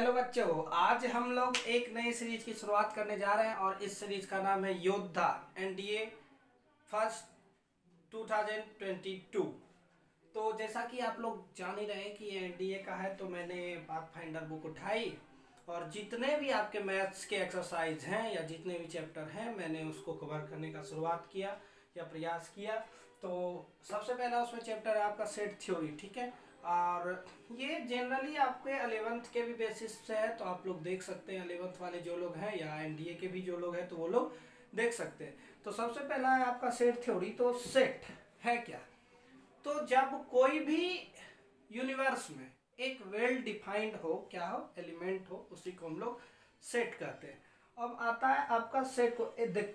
Hello बच्चों, आज हम लोग एक नई सीरीज की शुरुआत करने जा रहे हैं और इस सीरीज का नाम है योद्धा एनडीए फर्स्ट 2022। तो जैसा कि आप लोग जान ही रहे हैं कि ये एनडीए का है, तो मैंने पाथफाइंडर बुक उठाई और जितने भी आपके मैथ्स के एक्सरसाइज हैं या जितने भी चैप्टर हैं मैंने उसको कवर करने का शुरुआत किया या प्रयास किया। तो सबसे पहला उसमें चैप्टर है आपका सेट थ्योरी, ठीक है। और ये जनरली आपके 11th के भी बेसिस से है, तो आप लोग देख सकते हैं 11th वाले जो लोग हैं या एनडीए के भी जो लोग हैं तो वो लोग देख सकते हैं। तो सबसे पहला है आपका सेट थ्योरी। तो सेट है क्या? तो जब कोई भी यूनिवर्स में एक वेल डिफाइंड हो, क्या हो, एलिमेंट हो, उसी को हम लोग सेट कहते हैं। अब आता है आपका सेट को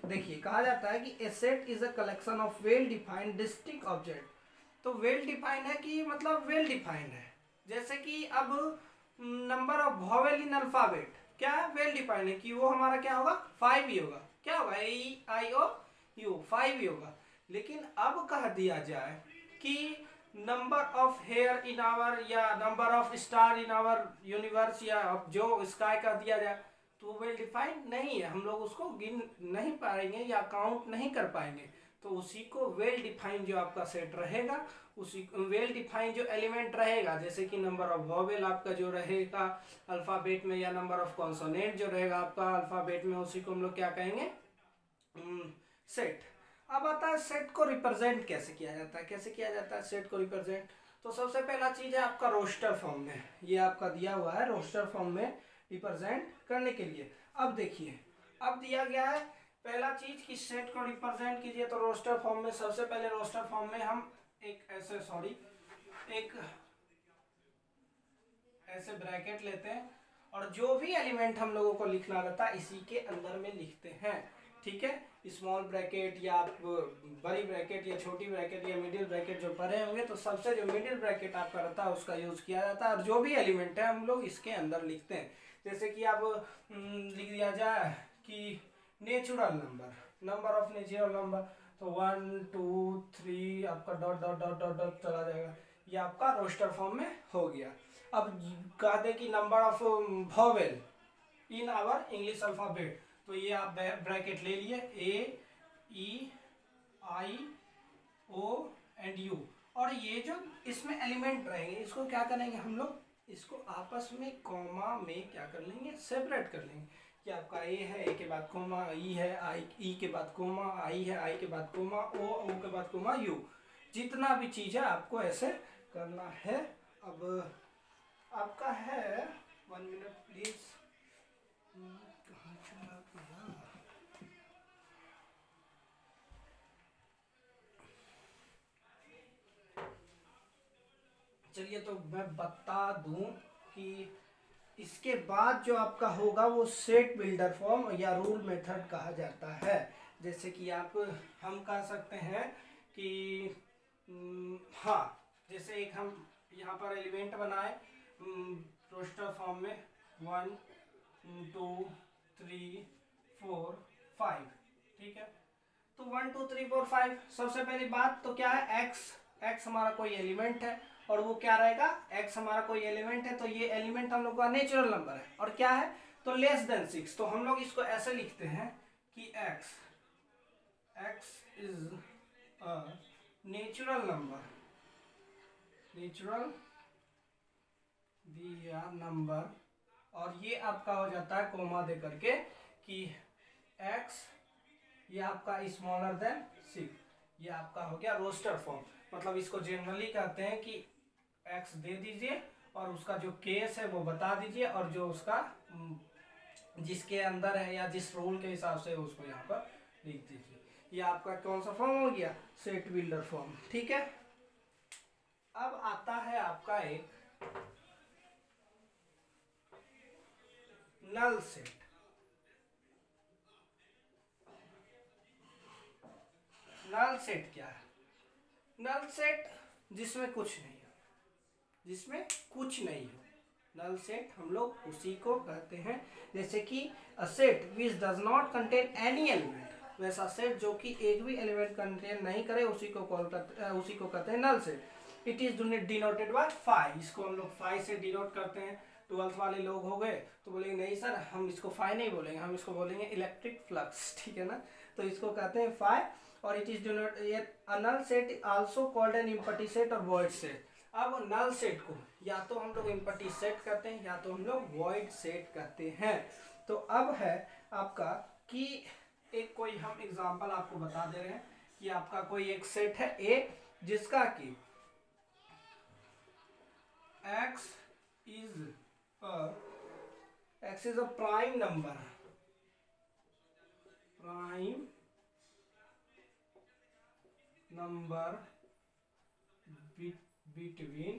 देखिए कहा जाता है कि a set is a collection of well defined distinct object. तो वेल डिफाइंड है कि मतलब वेल डिफाइंड है, जैसे कि अब number of vowel in alphabet क्या है, वेल डिफाइंड है कि वो हमारा क्या होगा, 5 ही होगा। क्या होगा, AEIOU 5 ही होगा। लेकिन अब कह दिया जाए कि number of hair in our या number of star in our universe या जो स्काई कर दिया जाए तो वेल डिफाइंड नहीं है, हम लोग उसको गिन नहीं पाएंगे या काउंट नहीं कर पाएंगे। तो उसी को वेल डिफाइंड जो आपका सेट रहेगा, उसी वेल डिफाइंड जो एलिमेंट रहेगा, जैसे कि नंबर ऑफ वॉवेल आपका जो रहेगा अल्फाबेट में या नंबर ऑफ कॉन्सोनेंट जो रहेगा आपका अल्फाबेट में, उसी को हम लोग क्या कहेंगे, सेट। अब आता है सेट को रिप्रेजेंट कैसे किया जाता है, कैसे किया जाता है सेट को रिप्रेजेंट। तो सबसे पहला चीज है आपका रोस्टर फॉर्म में, ये आपका दिया हुआ है रोस्टर फॉर्म में रिप्रेजेंट करने के लिए। अब देखिए, अब दिया गया है पहला चीज कि सेट को रिप्रेजेंट कीजिए, तो रोस्टर फॉर्म में सबसे पहले रोस्टर फॉर्म में हम एक ऐसे ब्रैकेट लेते हैं और जो भी एलिमेंट हम लोगों को लिखना रहता है इसी के अंदर में लिखते हैं, ठीक है। स्मॉल ब्रैकेट या आप बड़ी ब्रैकेट या छोटी ब्रैकेट या मिडिल ब्रैकेट जो पढ़े होंगे, तो सबसे जो मिडिल ब्रैकेट आपका रहता है उसका यूज किया जाता है और जो भी एलिमेंट है हम लोग इसके अंदर लिखते हैं। जैसे कि अब लिख दिया जाए कि natural number, number of natural number, तो 1 2 3 आपका dot dot dot dot dot चला जाएगा, ये आपका रोस्टर फॉर्म में हो गया। अब कह दे कि number of vowel in our English alphabet, तो ये आप ब्रैकेट ले लिए AEIO एंड U, और ये जो इसमें एलिमेंट रहेंगे इसको क्या करेंगे हम लोग, इसको आपस में कॉमा में क्या कर लेंगे, सेपरेट कर लेंगे। कि आपका A है, A के बाद कोमा, E है, E के बाद कोमा, I है, I के बाद कोमा, O के बाद कोमा, U, जितना भी चीज है आपको ऐसे करना है। अब आपका है 1 मिनट प्लीज, चलिए तो मैं बता दूं कि इसके बाद जो आपका होगा वो सेट बिल्डर फॉर्म या रूल मेथड कहा जाता है। जैसे कि आप हम कह सकते हैं कि हाँ, जैसे एक हम यहाँ पर एलिमेंट बनाए रोस्टर फॉर्म में 1 2 3 4 5, ठीक है। तो 1 2 3 4 5 सबसे पहली बात तो क्या है, x हमारा कोई एलिमेंट है और वो क्या रहेगा, x हमारा कोई एलिमेंट है, तो ये एलिमेंट हम लोग का नेचुरल नंबर है और क्या है, तो लेस देन 6। तो हम लोग इसको ऐसे लिखते हैं कि x is a natural number, natural दिया नंबर, और ये आपका हो जाता है कोमा दे करके कि x ये आपका स्मॉलर देन 6, ये आपका हो गया रोस्टर फॉर्म। मतलब इसको जनरली कहते हैं कि x दे दीजिए और उसका जो केस है वो बता दीजिए और जो उसका जिसके अंदर है या जिस रूल के हिसाब से उसको यहाँ पर लिख दीजिए। ये आपका कौन सा फॉर्म हो गया, सेट बिल्डर फॉर्म, ठीक है। अब आता है आपका एक नल सेट। नल सेट क्या है, नल सेट जिसमें कुछ नहीं हो, जिसमें कुछ नहीं हो, नल सेट हम लोग उसी को कहते हैं। जैसे कि a set which does not contain any element, वैसा सेट जो कि एक भी एलिमेंट कंटेन नहीं करे उसी को कहते हैं null set. It is denoted by phi, इसको हम लोग फाई से डिनोट करते हैं। ट्वेल्थ वाले लोग हो गए तो बोलेंगे नहीं सर हम इसको फाई नहीं बोलेंगे, हम इसको बोलेंगे इलेक्ट्रिक फ्लक्स, ठीक है ना। तो इसको कहते हैं फाई। और it is null set also called an empty set और वॉइड सेट। अब नल सेट को या तो हम लोग एम्प्टी सेट कहते हैं या तो हम लोग वॉइड सेट कहते हैं। तो अब है आपका कि एक कोई हम एग्जांपल आपको बता दे रहे हैं कि आपका कोई एक सेट है ए जिसका कि x is a prime number, between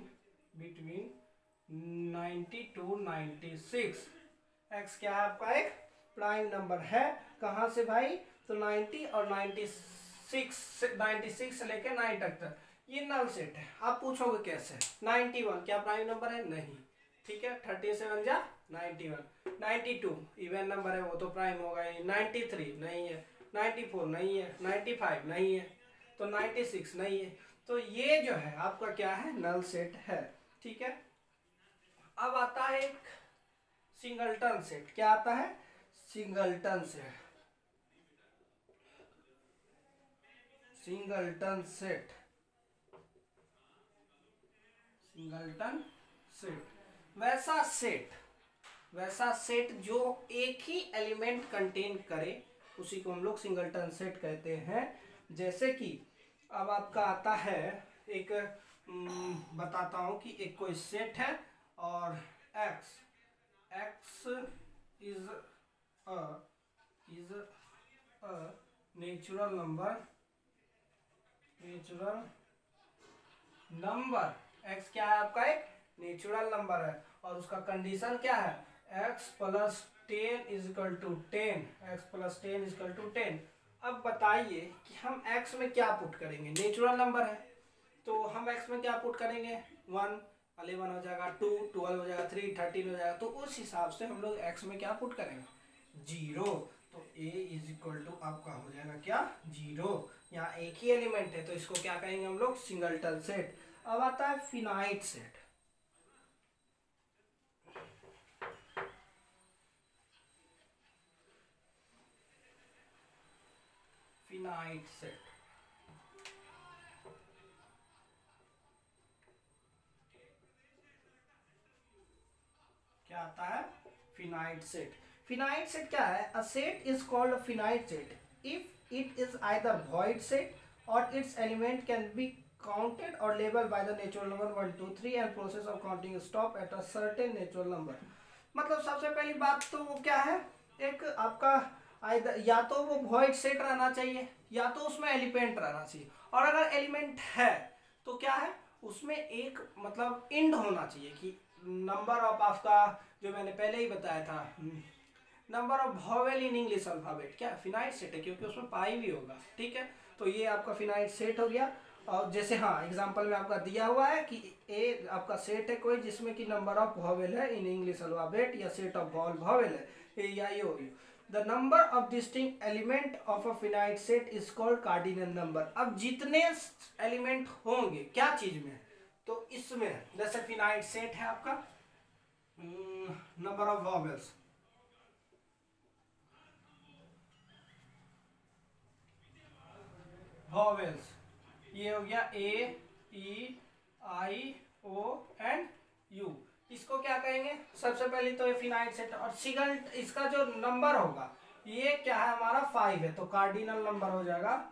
90 to 96। x क्या है आपका एक प्राइम नंबर है, कहाँ से भाई, तो 90 और 96 से लेकर 9 तक ये नल सेट है। आप पूछोगे कैसे, 91 क्या प्राइम नंबर है, नहीं, ठीक है, 37 जा 91, 92 इवन नंबर है वो तो प्राइम होगा ही, 93 नहीं है, 94 नहीं है, 95 नहीं है, तो 96 नहीं है। तो ये जो है आपका क्या है, नल सेट है, ठीक है। अब आता है एक सिंगलटन सेट, क्या आता है, singleton set, singleton set, singleton set वैसा सेट जो एक ही एलिमेंट कंटेन करे उसी को हम लोग सिंगलटन सेट कहते हैं। जैसे कि अब आपका आता है एक बताता हूं कि एक कोई सेट है और x is a natural number, x क्या है आपका एक नेचुरल नंबर है और उसका कंडीशन क्या है, x plus 10 is equal to 10। अब बताइए कि हम x में क्या पुट करेंगे, नेचुरल नंबर है तो हम x में क्या पुट करेंगे, 1, 11 हो जाएगा, 2, 12 हो जाएगा, 3, 13 हो जाएगा। तो उस हिसाब से हम लोग x में क्या पुट करेंगे, 0। तो a इज इक्वल टू आपका हो जाएगा क्या, 0। यहाँ एक ही एलिमेंट है तो इसको क्या कहेंगे हम लोग, सिंगलटन सेट। अब आता है फिनाइट सेट, फिनाइट सेट क्या आता है, फिनाइट सेट। फिनाइट सेट क्या है, a set is called a finite set if it is either void set और its element can be counted or labeled by the natural number 1 2 3 and process of counting stop at a certain natural number। मतलब सबसे पहली बात तो वो क्या है, एक आपका या तो वो वॉइड सेट रहना चाहिए या तो उसमें एलिमेंट रहना चाहिए, और अगर एलिमेंट है तो क्या है उसमें एक मतलब इंड होना चाहिए कि नंबर ऑफ आपका जो मैंने पहले ही बताया था, number of vowel in English alphabet, क्या फिनाइट सेट है क्योंकि उसमें पाई भी होगा, ठीक है। तो ये आपका फिनाइट सेट हो गया। और जैसे हाँ एग्जांपल में आपका दिया हुआ है कि ए आपका सेट है कोई जिसमें कि नंबर ऑफ वॉवेल है इन इंग्लिश अल्फाबेट या सेट ऑफ ऑल वॉवेल है ए या you. The number of distinct element of a finite set is called cardinal number. अब जितने एलिमेंट होंगे क्या चीज में, तो इसमें जैसे फिनाइट सेट है आपका नंबर ऑफ वॉवेल्स ये हो गया ए ई आई ओ एंड यू, इसको क्या कहेंगे, सबसे पहले तो ये फिनाइट सेट। और सिंगल इसका जो नंबर होगा ये क्या है हमारा 5 है तो कार्डिनल नंबर हो जाएगा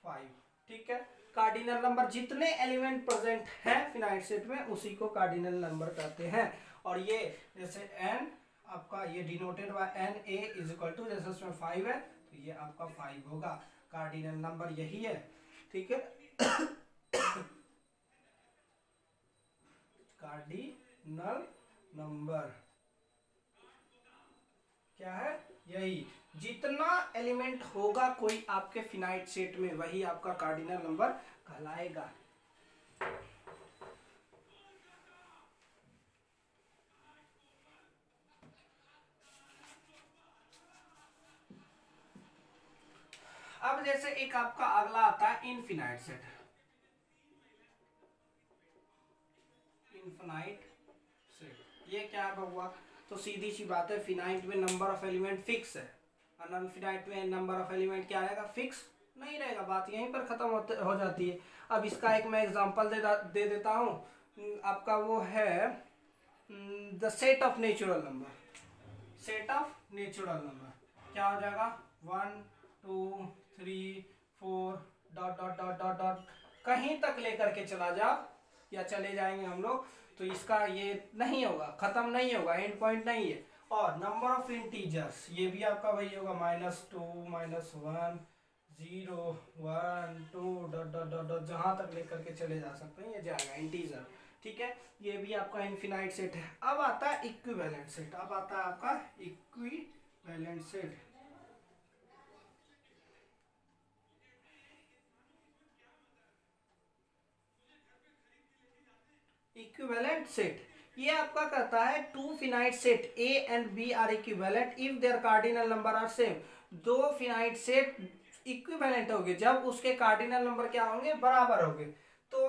5, ठीक है। कार्डिनल नंबर जितने एलिमेंट प्रेजेंट हैं फिनाइट सेट में उसी को कार्डिनल नंबर कहते हैं। और ये जैसे n आपका ये denoted by n a is equal to, जैसे उसमें 5 है तो ये आपका 5 होगा, कार्डिनल नंबर यही है, ठीक है। कार्डिनल नंबर क्या है, यही जितना एलिमेंट होगा कोई आपके फिनाइट सेट में वही आपका कार्डिनल नंबर कहलाएगा। अब जैसे एक आपका अगला आता है इनफिनाइट सेट, इनफिनाइट सेट ये क्या हुआ? तो सीधी सी बात है, फिनाइट में नंबर ऑफ एलिमेंट फिक्स है और अनफिनाइट में नंबर ऑफ एलिमेंट क्या रहेगा? फिक्स नहीं रहेगा। बात यहीं पर खत्म हो जाती है। अब इसका एक मैं एग्जांपल दे देता हूँ। आपका वो है the set of natural number. Set of natural number क्या हो जाएगा? 1 2 3 4 dot dot dot dot dot कहीं तक लेकर के चला जाओ या चले जाएंगे हम लोग, तो इसका ये नहीं होगा, खत्म नहीं होगा, एंड पॉइंट नहीं है। और नंबर ऑफ इंटीजर्स ये भी आपका वही होगा, -2 -1 0 1 2 डॉट डॉट डॉट डॉट जहां तक लेकर के चले जा सकते हैं ये जाएगा इंटीजर। ठीक है, ये भी आपका इनफिनाइट सेट है। अब आता है इक्विवेलेंट सेट। अब आता है आपका इक्विवेलेंट सेट। इक्विवेलेंट सेट ये आपका कहता है two finite set A and B are equivalent if their cardinal number are same. दो फिनाइट सेट इक्विवेलेंट होंगे जब उसके कार्डिनल नंबर क्या होंगे? बराबर होंगे। तो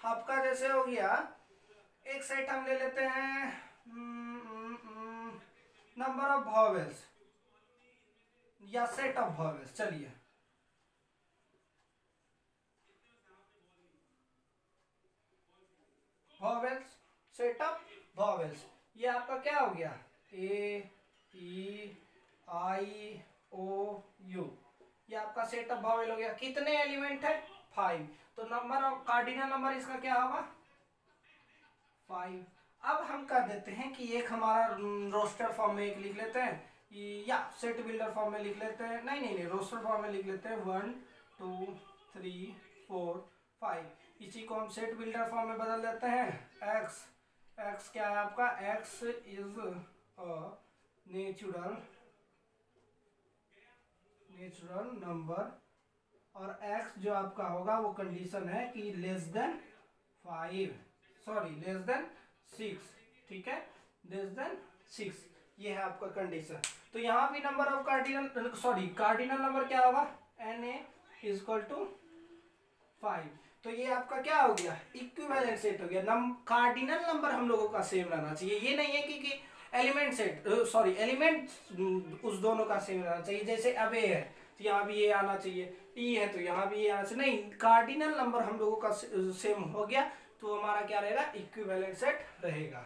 आपका जैसे हो गया, एक सेट हम ले लेते हैं नंबर ऑफ वॉवेल्स या सेट ऑफ वॉवेल्स। चलिए, वॉवेल्स, सेट ऑफ वॉवेल्स, ये आपका क्या हो गया? ए ई आई ओ यू, ये आपका सेट ऑफ वॉवेल हो गया। कितने एलिमेंट है? 5। तो नंबर ऑफ कार्डिनल नंबर इसका क्या होगा? 5। अब हम कर देते हैं कि एक हमारा रोस्टर फॉर्म में एक लिख लेते हैं या सेट बिल्डर फॉर्म में लिख लेते हैं। नहीं नहीं नहीं, रोस्टर फॉर्म में लिख लेते हैं 1 2 3 4 5। इसी को हम सेट बिल्डर फॉर्म में बदल देते हैं। एक्स क्या है आपका? X is a natural number और x जो आपका होगा वो कंडीशन है कि लेस देन 6। ठीक है, लेस देन 6, ये है आपका कंडीशन। तो यहाँ भी नंबर ऑफ कार्डिनल नंबर क्या होगा? Na = 5। तो ये आपका क्या हो गया? इक्विवेलेंट सेट हो गया। कार्डिनल नंबर हम लोगों का सेम रहना चाहिए। ये नहीं है कि एलिमेंट सेट एलिमेंट उस दोनों का सेम रहना चाहिए। जैसे अब ए है तो यहाँ भी ये आना चाहिए, ई है तो यहाँ भी ये आना चाहिए। नहीं, कार्डिनल नंबर हम लोगों का सेम हो गया तो हमारा क्या रहेगा? इक्विवेलेंट सेट रहेगा।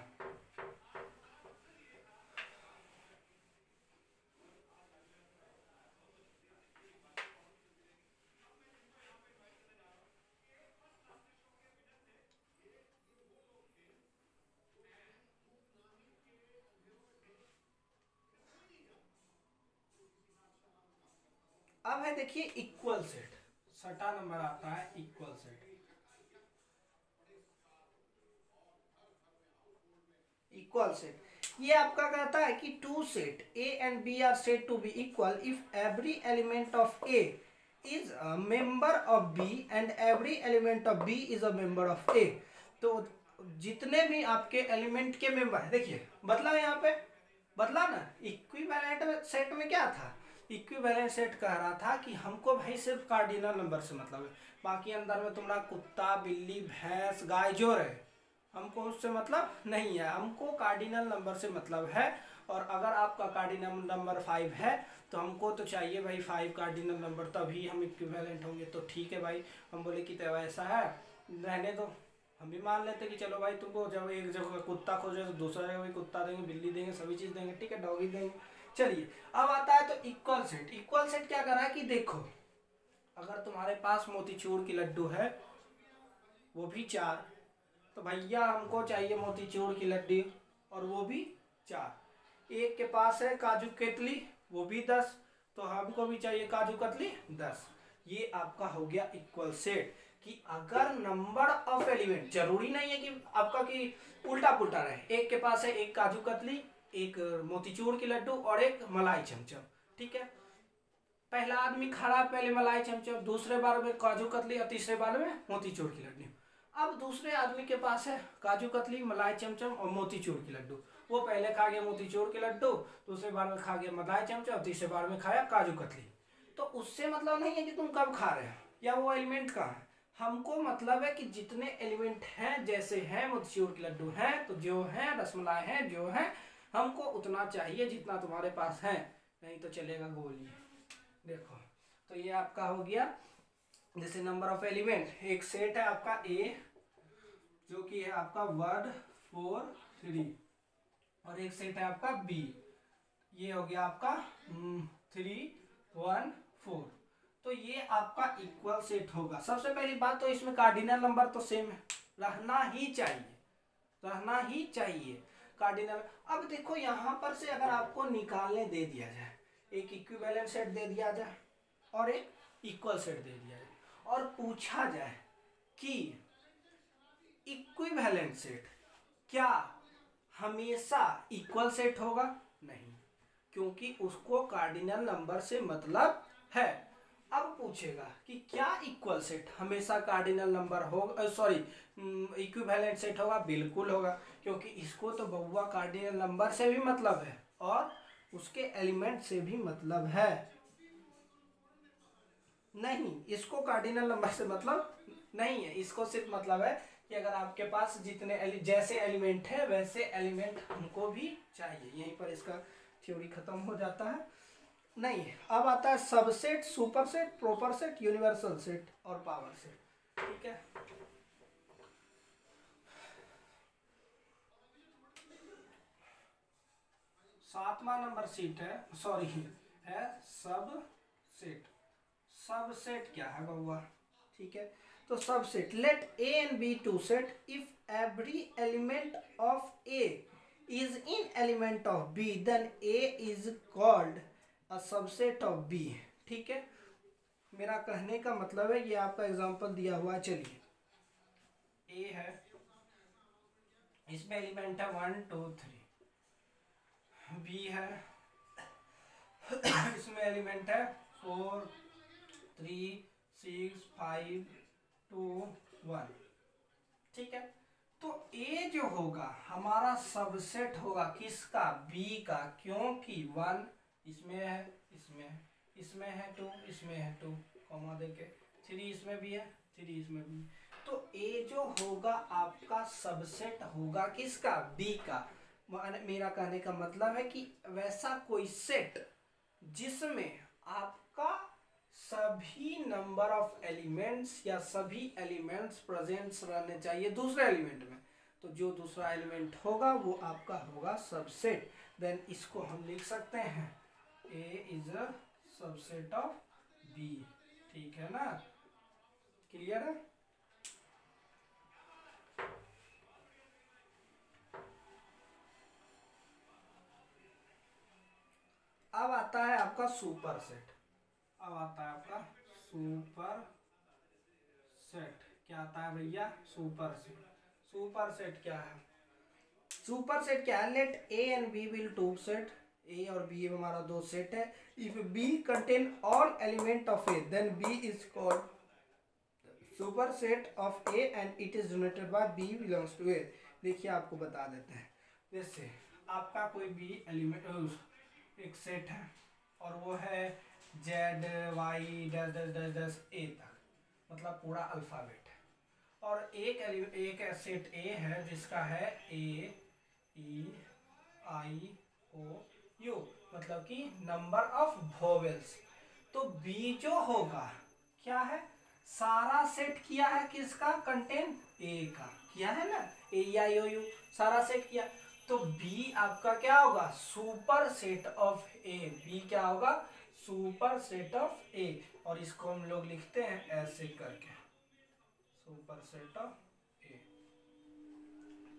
अब है देखिए इक्वल सेट। छठा नंबर आता है इक्वल सेट। इक्वल सेट ये आपका कहता है कि two set A and B are set to be equal if every element of A is a member of B and every element of B is a member of A. तो जितने भी आपके element के member है, देखिए बदला यहाँ पे, बदला ना। इक्विवेलेंट सेट में क्या था? इक्विवेलेंट सेट कह रहा था कि हमको भाई सिर्फ कार्डिनल नंबर से मतलब है, बाकी अंदर में तुम्हारा कुत्ता बिल्ली भैंस गाय जो रहे हमको उससे मतलब नहीं है, हमको कार्डिनल नंबर से मतलब है। और अगर आपका कार्डिनल नंबर 5 है तो हमको तो चाहिए भाई 5 कार्डिनल नंबर, तभी हम इक्विवेलेंट होंगे। तो ठीक है भाई, हम बोले कि तो ऐसा है, रहने दो। हम भी मान लेते कि चलो भाई तुमको जब एक जगह कुत्ता खोजे तो दूसरा जगह भी कुत्ता देंगे, बिल्ली देंगे, सभी चीज़ देंगे। ठीक है, डॉगी देंगे। चलिए, अब आता है तो इक्वल सेट। इक्वल सेट क्या कर रहा है कि देखो, अगर तुम्हारे पास मोतीचूर की लड्डू है वो भी 4, तो भैया हमको चाहिए मोतीचूर की लड्डू और वो भी 4। एक के पास है काजू कतली वो भी 10, तो हमको भी चाहिए काजू कतली 10। ये आपका हो गया इक्वल सेट कि अगर नंबर ऑफ एलिमेंट, जरूरी नहीं है कि आपका कि उल्टा पुल्टा रहे। एक के पास है एक काजू कतली, एक मोतीचूर की लड्डू और एक मलाई चमचम। ठीक है, पहला आदमी खड़ा पहले मलाई चमचम, दूसरे बार में काजू कतली और तीसरे बार में मोतीचूर की लड्डू। अब दूसरे आदमी के पास है काजू कतली मलाई चमचम और मोतीचूर की लड्डू। वो पहले खा गया मोतीचूर की लड्डू, दूसरे बार में खा गया मलाई चमचम, तीसरे बार में खाया काजू कतली। तो उससे मतलब नहीं है कि तुम कब खा रहे हो या वो एलिमेंट कहाँ है, हमको मतलब है कि जितने एलिमेंट हैं, जैसे हैं मोतीचूर के लड्डू हैं तो जो हैं, रसमलाई हैं जो हैं, हमको उतना चाहिए जितना तुम्हारे पास है, नहीं तो चलेगा गोली। देखो तो ये आपका हो गया जैसे नंबर ऑफ एलिमेंट। एक सेट है आपका ए जो कि है आपका 1 4 3, और एक सेट है आपका बी, ये हो गया आपका 3 1 4। तो ये आपका इक्वल सेट होगा। सबसे पहली बात तो इसमें कार्डिनल नंबर तो सेम रहना ही चाहिए, रहना ही चाहिए कार्डिनल। अब देखो यहाँ पर से अगर आपको निकालने दे दिया जाए, एक इक्विवेलेंट सेट दे दिया जाए और एक इक्वल सेट दे दिया जाए, और पूछा जाए कि इक्विवेलेंट सेट क्या हमेशा इक्वल सेट होगा? नहीं, क्योंकि उसको कार्डिनल नंबर से मतलब है। अब पूछेगा कि क्या इक्वल सेट हमेशा कार्डिनल नंबर होगा, सॉरी इक्विवेलेंट सेट होगा? बिल्कुल होगा, क्योंकि इसको तो बउआ कार्डिनल नंबर से भी मतलब है और उसके एलिमेंट से भी मतलब है। नहीं, इसको कार्डिनल नंबर से मतलब नहीं है, इसको सिर्फ मतलब है कि अगर आपके पास जितने जैसे एलिमेंट है वैसे एलिमेंट हमको भी चाहिए। यहीं पर इसका थ्योरी खत्म हो जाता है। नहीं, अब आता है subset, superset, proper set, universal set और पावर सेट। ठीक है, सातवां नंबर सीट है, सॉरी है सबसेट। सबसेट क्या है बउआ? ठीक है, तो subset, let A and B two set if every element of A is in element of B then A is called a subset of B. ठीक है, मेरा कहने का मतलब है, ये आपका एग्जांपल दिया हुआ है। चलिए ए है, इसमें एलिमेंट है 1 2 3। बी है, इसमें एलिमेंट है 4 3 6 5 2 1। ठीक है, तो ए जो होगा हमारा सबसेट होगा किसका? बी का, क्योंकि 1 इसमें है, इसमें है, इसमें है 2, इसमें है 2, कॉमा देके 3 इसमें भी है, 3 इसमें भी। तो ए जो होगा आपका सबसेट होगा किसका? बी का। मेरा कहने का मतलब है कि वैसा कोई सेट जिसमें आपका सभी नंबर ऑफ एलिमेंट्स या सभी एलिमेंट्स प्रेजेंट्स रहने चाहिए दूसरे एलिमेंट में, तो जो दूसरा एलिमेंट होगा वो आपका होगा सबसेट। देन इसको हम लिख सकते हैं A is a subset of B. ठीक है ना, क्लियर है? अब आता है आपका सुपर सेट। अब आता है आपका सुपर सेट। क्या आता है भैया? Super set. सुपर सेट क्या है? सुपर सेट क्या है? Let A and B will two set, A और बी हमारा दो सेट है। If B contain all element of A then B is called super set of A and it is denoted by B belongs to A. देखिए आपको बता देते हैं, जैसे आपका कोई भी एलिमेंट एक सेट है और वो है Z Y dash dash dash dash A तक, मतलब पूरा अल्फ़ाबेट है। और एक सेट ए है जिसका है ए ई आई ओ यू, मतलब कि नंबर ऑफ वोवेल्स। तो बी जो होगा क्या है? सारा सेट किया है किसका? कंटेन ए का किया है ना, ए आई ओ यू सारा सेट किया। तो बी आपका क्या होगा? Super set of A. B क्या होगा? Super set of A. और इसको हम लोग लिखते हैं ऐसे करके, सुपर सेट ऑफ ए।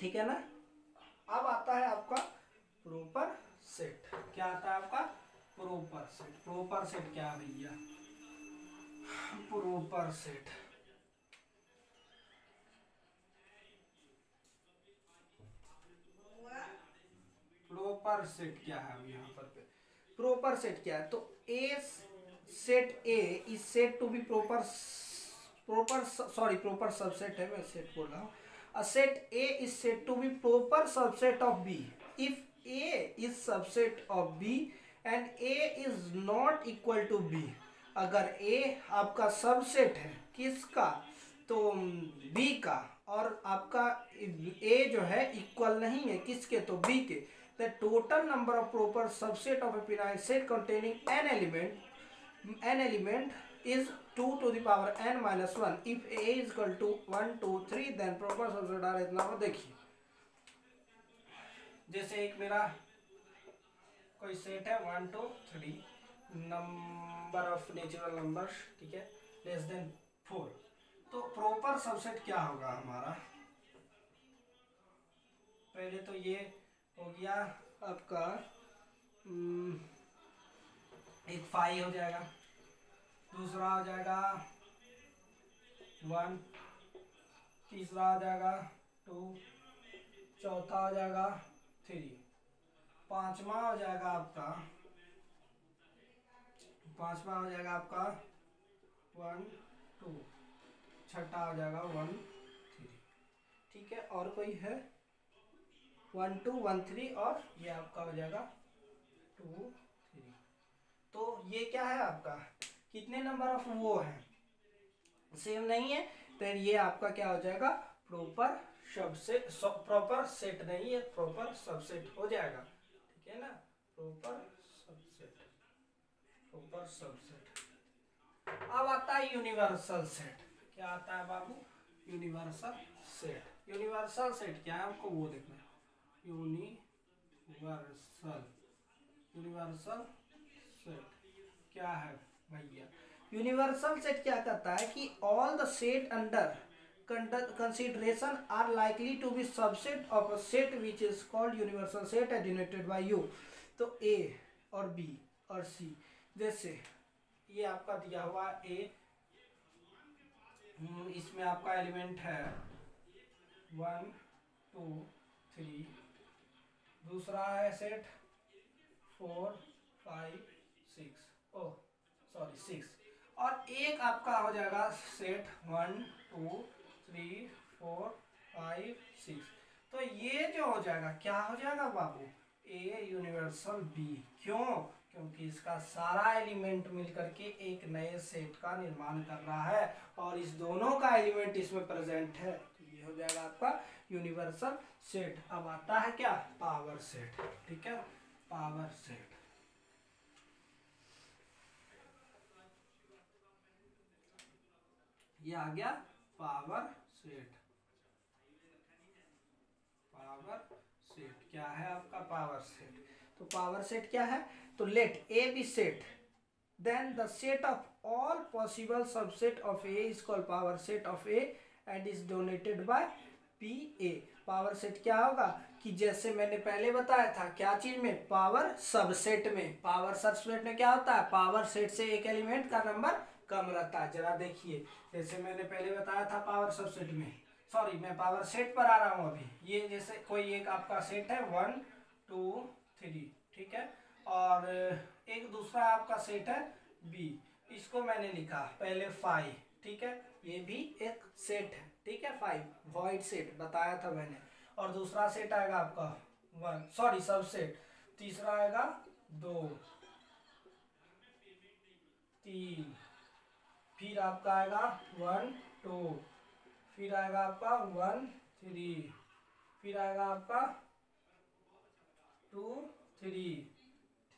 ठीक है ना? अब आता है आपका प्रॉपर सेट। क्या आता है आपका? Proper set. प्रॉपर सेट क्या है भैया? प्रॉपर सेट प्रॉपर सेट क्या है? अब यहाँ पर प्रॉपर सेट क्या है? तो a set A is set to be proper proper subset है, मैं सेट बोल रहा हूँ। A set A is set to be proper subset of B if A is subset of B and A is not equal to B. अगर A आपका subset है किसका? तो बी का और आपका ए जो है इक्वल नहीं है किसके, तो बी के, the total number of proper subset of A phenyl set containing an element is 2 to the power n minus 1 if a is equal to 1 2 3 then proper subset are इतना हो। देखिए जैसे एक मेरा कोई सेट है 1 2 3 नंबर ऑफ नेचुरल नंबर्स, ठीक है, लेस देन 4, तो प्रॉपर सबसेट क्या होगा हमारा, पहले तो ये हो गया आपका एक 5 हो जाएगा, दूसरा हो जाएगा 1, तीसरा हो जाएगा 2, चौथा हो जाएगा 3, पांचवा हो जाएगा आपका 1 2, छठा हो जाएगा 1 3, ठीक है, और कोई है 1 2 1 3 और ये आपका हो जाएगा 2 3, तो ये क्या है आपका कितने नंबर ऑफ वो है, सेम नहीं है, तो ये आपका क्या हो जाएगा प्रॉपर सबसेट, प्रॉपर सेट नहीं है, प्रॉपर सबसेट हो जाएगा, ठीक है ना, प्रॉपर सबसेट, प्रॉपर सबसेट। अब आता है यूनिवर्सल सेट, क्या आता है बाबू, यूनिवर्सल सेट। यूनिवर्सल सेट क्या है आपको वो देखना है, यूनिवर्सल सेट क्या है भैया, यूनिवर्सल सेट क्या करता है कि all the set under consideration are likely to be subset of a set which is called universal set and denoted by u। तो a और b और c, जैसे ये आपका दिया हुआ a, इसमें आपका एलिमेंट है 1 2 3, दूसरा है सेट 4 5 6, ओह सॉरी 6, और एक आपका हो जाएगा सेट 1 2 3 4 5 6, तो ये जो हो जाएगा क्या हो जाएगा बाबू, ए यूनिवर्सल बी, क्यों, क्योंकि इसका सारा एलिमेंट मिलकर के एक नए सेट का निर्माण कर रहा है और इस दोनों का एलिमेंट इसमें प्रेजेंट है, तो ये हो जाएगा आपका यूनिवर्सल सेट। अब आता है क्या पावर सेट, ठीक है, पावर सेट, ये आ गया पावर सेट। पावर सेट क्या है आपका पावर सेट, तो पावर सेट क्या है, तो let A B set then the set of all possible subset of A is called power set of A and is donated by P A. पावर set क्या होगा कि जैसे मैंने पहले बताया था क्या चीज में, पावर सबसेट में, पावर सबसेट में क्या होता है, पावर सेट से एक एलिमेंट का नंबर कम रहता है। जरा देखिए जैसे मैंने पहले बताया था पावर सबसेट में, सॉरी मैं पावर सेट पर आ रहा हूँ अभी, ये जैसे कोई एक आपका सेट है 1 2 3, ठीक है, और एक दूसरा आपका सेट है बी, इसको मैंने लिखा पहले 5, ठीक है, ये भी एक सेट है, ठीक है, 5 वॉइड सेट बताया था मैंने, और दूसरा सेट आएगा आपका 1 सॉरी सबसेट, तीसरा आएगा 2 3, फिर आपका आएगा 1 2, फिर आएगा आपका 1 3, फिर आएगा आपका 2 3,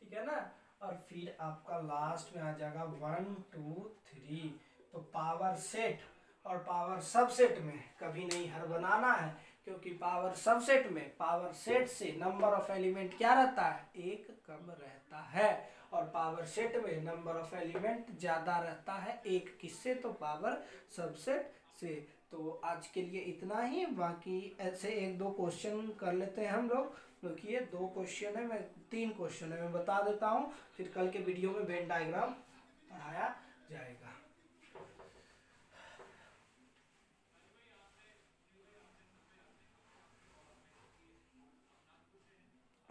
ठीक है ना, और फिर आपका लास्ट में आ जाएगा 1 2 3। तो पावर सेट और पावर सबसेट में कभी नहीं हर बनाना है, क्योंकि पावर सबसेट में पावर सेट से नंबर ऑफ एलिमेंट क्या रहता है, एक कम रहता है, और पावर सेट में नंबर ऑफ एलिमेंट ज्यादा रहता है एक किससे, तो पावर सबसेट से। तो आज के लिए इतना ही, बाकी ऐसे एक दो क्वेश्चन कर लेते हैं हम लोग, क्योंकि ये 2 क्वेश्चन है, मैं 3 क्वेश्चन है मैं बता देता हूँ, फिर कल के वीडियो में वेन डायग्राम पढ़ाया जाएगा।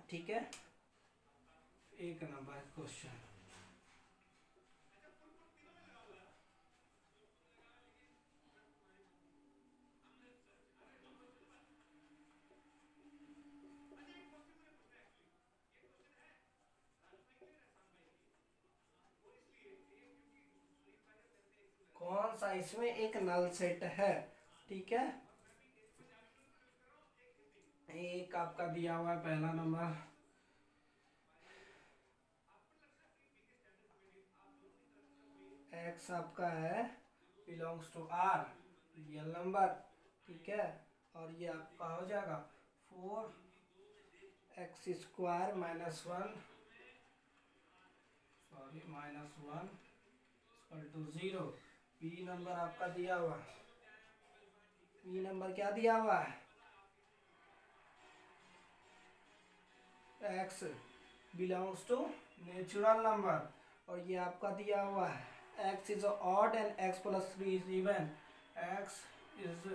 ठीक है, 1 नंबर क्वेश्चन, कौन सा इसमें एक नल सेट है, ठीक है। एक आपका दिया हुआ है पहला नंबर, x आपका है belongs to r, real number, ठीक है। और ये आपका हो जाएगा 4x² -1 -1 बी नंबर आपका दिया हुआ है, बी नंबर क्या दिया हुआ है, x belongs to natural number. और ये आपका दिया हुआ है x is odd and x + 3 is even, x is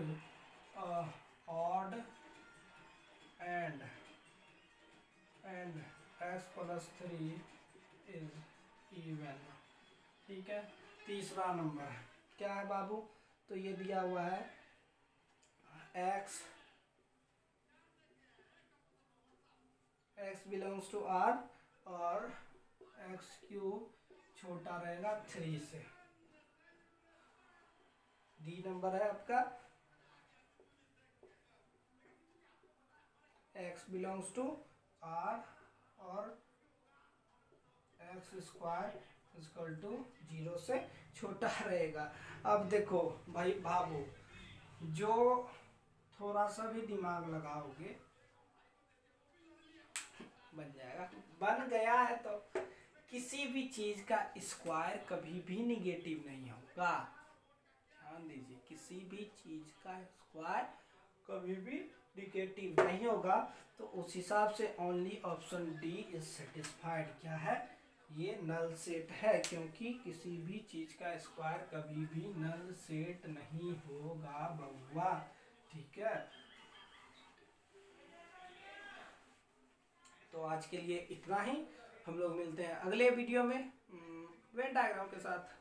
odd and x + 3 is even, ठीक है। तीसरा नंबर क्या है बाबू, तो ये दिया हुआ है x बिलोंग्स टू r और x³ छोटा रहेगा 3 से। डी नंबर है आपका x बिलोंग्स टू r और x² = 0 से छोटा रहेगा। अब देखो भाई बाबू, जो थोड़ा सा भी दिमाग लगाओगे बन जाएगा, बन गया है। तो किसी भी चीज का स्क्वायर कभी भी निगेटिव नहीं होगा, ध्यान दीजिए, किसी भी चीज का स्क्वायर कभी भी निगेटिव नहीं होगा। तो उस हिसाब से only option D is satisfied. क्या है, ये नल सेट है, क्योंकि किसी भी चीज का स्क्वायर कभी भी नल सेट नहीं होगा बउआ, ठीक है। तो आज के लिए इतना ही, हम लोग मिलते हैं अगले वीडियो में वेन डायग्राम के साथ।